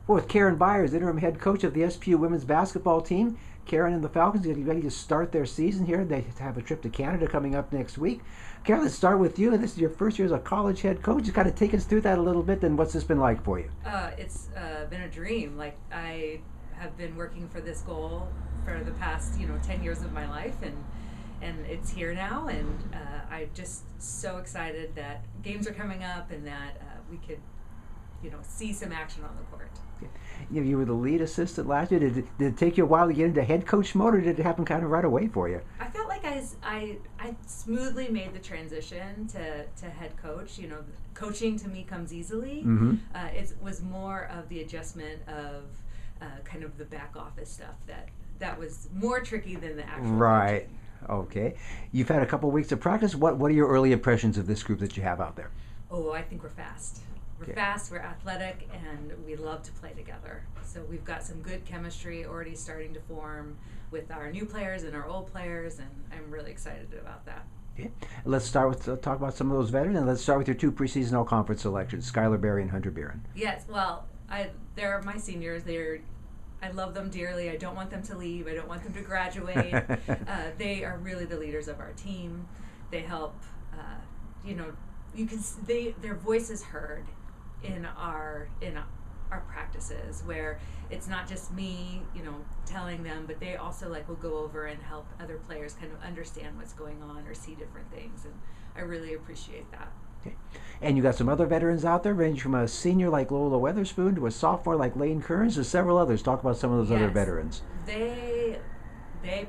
Well, with Karen Byers, interim head coach of the SPU women's basketball team. Karen and the Falcons are getting ready to start their season here. They have a trip to Canada coming up next week. Karen, let's start with you. This is your first year as a college head coach. Just kind of take us through that a little bit. Then what's this been like for you? It's been a dream. Like, I have been working for this goal for the past 10 years of my life, and it's here now. And I'm just so excited that games are coming up and that we could see some action on the court. You were the lead assistant last year. Did it take you a while to get into head coach mode, or did it happen kind of right away for you? I felt like I smoothly made the transition to head coach. Coaching to me comes easily. Mm-hmm. It was more of the adjustment of kind of the back office stuff that was more tricky than the actual Right. coaching. Okay. You've had a couple of weeks of practice. What are your early impressions of this group that you have out there? Oh, I think we're fast. We're Okay. fast, we're athletic, and we love to play together. So we've got some good chemistry already starting to form with our new players and our old players, and I'm really excited about that. Okay. Let's start with talk about some of those veterans, and let's start with your two preseason all-conference selections, Skylar Berry and Hunter Beeren. Yes, well, they're my seniors. I love them dearly. I don't want them to leave. I don't want them to graduate. They are really the leaders of our team. They help, their voice is heard in our practices, where it's not just me, telling them, but they also will go over and help other players kind of understand what's going on or see different things, and I really appreciate that. Okay. And you got some other veterans out there, ranging from a senior like Lola Weatherspoon to a sophomore like Lane Kearns, and several others. Talk about some of those other veterans. They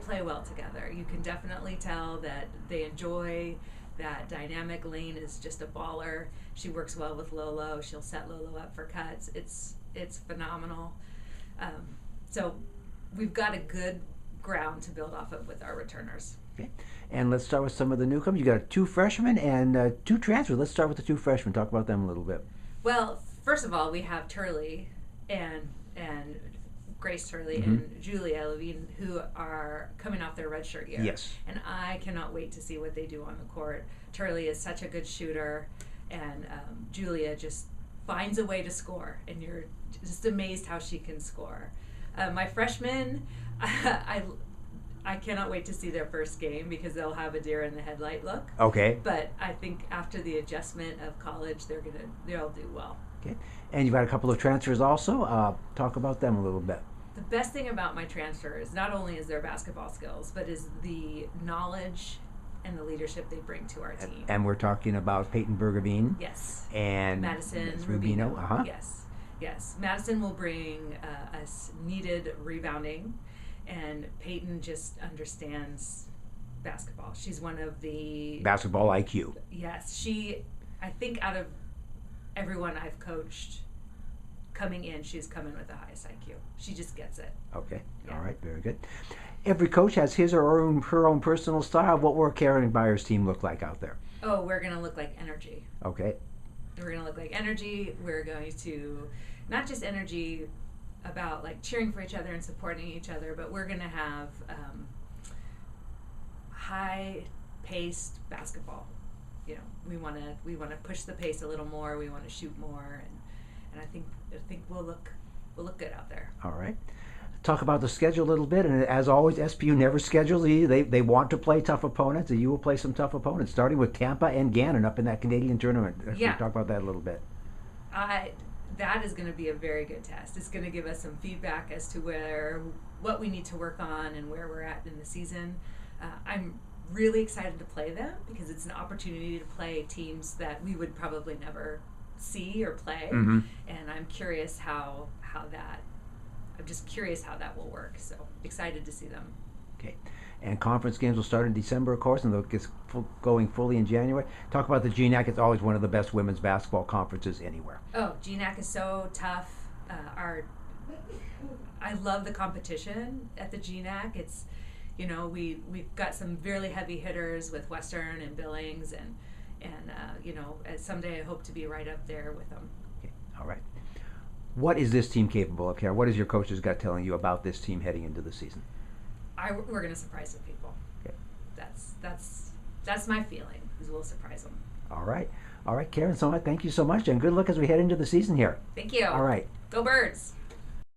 play well together. You can definitely tell that they enjoy that dynamic. Lane is just a baller. She works well with Lolo. She'll set Lolo up for cuts. It's phenomenal. So we've got a good ground to build off of with our returners. Okay. And let's start with some of the newcomers. You got two freshmen and two transfers. Let's start with the two freshmen. Talk about them a little bit. Well, first of all, we have Turley and Grace Turley Mm-hmm. and Julia Levine, who are coming off their redshirt year. Yes. And I cannot wait to see what they do on the court. Turley is such a good shooter, and Julia just finds a way to score, and you're just amazed how she can score. My freshmen, I cannot wait to see their first game because they'll have a deer in the headlight look. Okay. But I think after the adjustment of college, they'll do well. Okay. And you've got a couple of transfers also. Talk about them a little bit. The best thing about my transfers, not only is their basketball skills, but is the knowledge and the leadership they bring to our team. And we're talking about Peyton Bergevine. Yes. And Madison Rubino. Uh-huh. Yes. Madison will bring us needed rebounding, and Peyton just understands basketball. She's one of the Basketball IQ. Yes, I think out of everyone I've coached coming in, she's come in with the highest IQ. She just gets it. Okay. Yeah. All right. Very good. Every coach has his or her own personal style. What will Karen Byers' team look like out there? Oh, we're going to look like energy. Okay. We're going to look like energy. We're going to, not just energy about cheering for each other and supporting each other, but we're going to have high-paced basketball. We want to push the pace a little more. We want to shoot more, and I think we'll look good out there. All right. Talk about the schedule a little bit, and as always, SPU never schedules. They want to play tough opponents, and you will play some tough opponents, starting with Tampa and Gannon up in that Canadian tournament. Yeah. Talk about that a little bit. That is going to be a very good test. It's going to give us some feedback as to what we need to work on and where we're at in the season. I'm really excited to play them because it's an opportunity to play teams that we would probably never see or play, Mm-hmm. and I'm curious how that will work. So excited to see them. Okay. And conference games will start in December, of course, and they'll get going fully in January. Talk about the GNAC. It's always one of the best women's basketball conferences anywhere. Oh, GNAC is so tough. I love the competition at the GNAC. It's, we've got some really heavy hitters with Western and Billings, and someday I hope to be right up there with them. Okay. All right. What is this team capable of, Karen? What is your coach's gut telling you about this team heading into the season? We're going to surprise some people. Okay. That's my feeling, is we'll surprise them. All right, Karen. So thank you so much, and good luck as we head into the season here. Thank you. All right. Go Birds.